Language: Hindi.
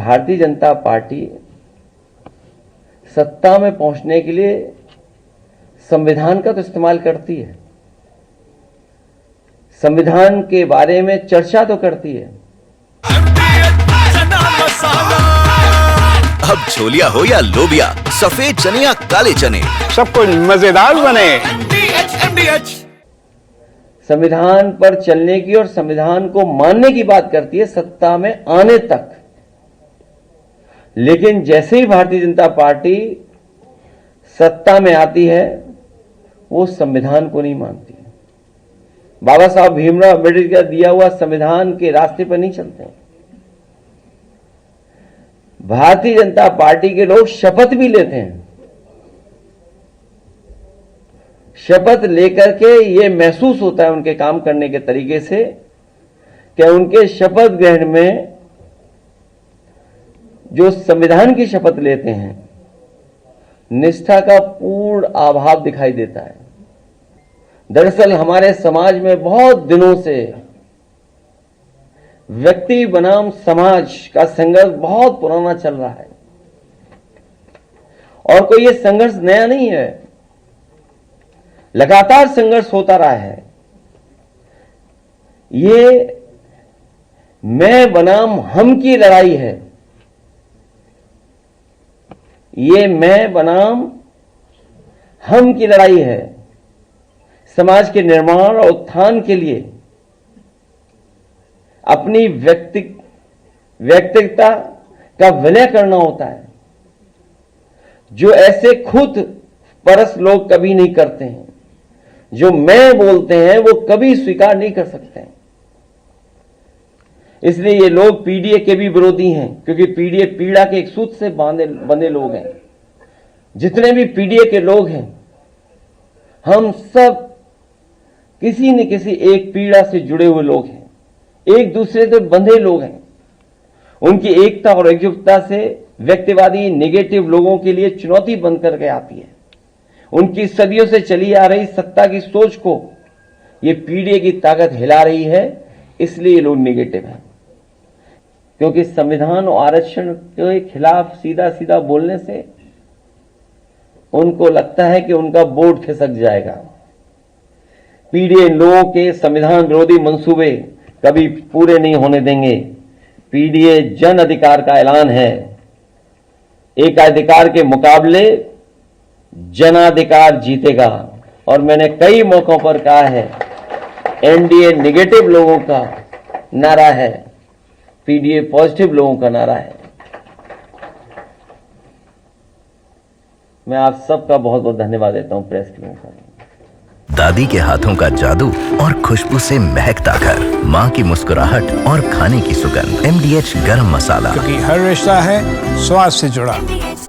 भारतीय जनता पार्टी सत्ता में पहुंचने के लिए संविधान का तो इस्तेमाल करती है, संविधान के बारे में चर्चा तो करती है। अब छोलिया हो या लोबिया, सफेद चने या काले चने, सब कुछ मजेदार बने। संविधान पर चलने की और संविधान को मानने की बात करती है सत्ता में आने तक। लेकिन जैसे ही भारतीय जनता पार्टी सत्ता में आती है वो संविधान को नहीं मानती। बाबा साहब भीमराव अम्बेडकर का दिया हुआ संविधान के रास्ते पर नहीं चलते। भारतीय जनता पार्टी के लोग शपथ भी लेते हैं। शपथ लेकर के ये महसूस होता है उनके काम करने के तरीके से कि उनके शपथ ग्रहण में जो संविधान की शपथ लेते हैं निष्ठा का पूर्ण अभाव दिखाई देता है। दरअसल हमारे समाज में बहुत दिनों से व्यक्ति बनाम समाज का संघर्ष बहुत पुराना चल रहा है और कोई ये संघर्ष नया नहीं है, लगातार संघर्ष होता रहा है। ये मैं बनाम हम की लड़ाई है। ये मैं बनाम हम की लड़ाई है। समाज के निर्माण और उत्थान के लिए अपनी व्यक्तिगता का विलय करना होता है, जो ऐसे खुद परस लोग कभी नहीं करते हैं। जो मैं बोलते हैं वो कभी स्वीकार नहीं कर सकते हैं। इसलिए ये लोग पीडीए के भी विरोधी हैं, क्योंकि पीडीए पीड़ा के एक सूत्र से बंधे लोग हैं। जितने भी पीडीए के लोग हैं हम सब किसी न किसी एक पीड़ा से जुड़े हुए लोग हैं, एक दूसरे से बंधे लोग हैं। उनकी एकता और एकजुटता से व्यक्तिवादी नेगेटिव लोगों के लिए चुनौती बन करके आती है। उनकी सदियों से चली आ रही सत्ता की सोच को ये पीडीए की ताकत हिला रही है, इसलिए ये लोग नेगेटिव हैं। क्योंकि संविधान और आरक्षण के खिलाफ सीधा सीधा बोलने से उनको लगता है कि उनका वोट खिसक जाएगा। पीडीए इन लोगों के संविधान विरोधी मंसूबे कभी पूरे नहीं होने देंगे। पीडीए जन अधिकार का ऐलान है। एकाधिकार के मुकाबले जनाधिकार जीतेगा। और मैंने कई मौकों पर कहा है, एनडीए नेगेटिव लोगों का नारा है, पीडीए पॉजिटिव लोगों का नारा है। मैं आप सबका बहुत बहुत धन्यवाद देता हूं प्रेस के लोगों का। दादी के हाथों का जादू और खुशबू से महकता घर, माँ की मुस्कुराहट और खाने की सुगंध। MDH गरम मसाला, क्योंकि हर रिश्ता है स्वाद से जुड़ा।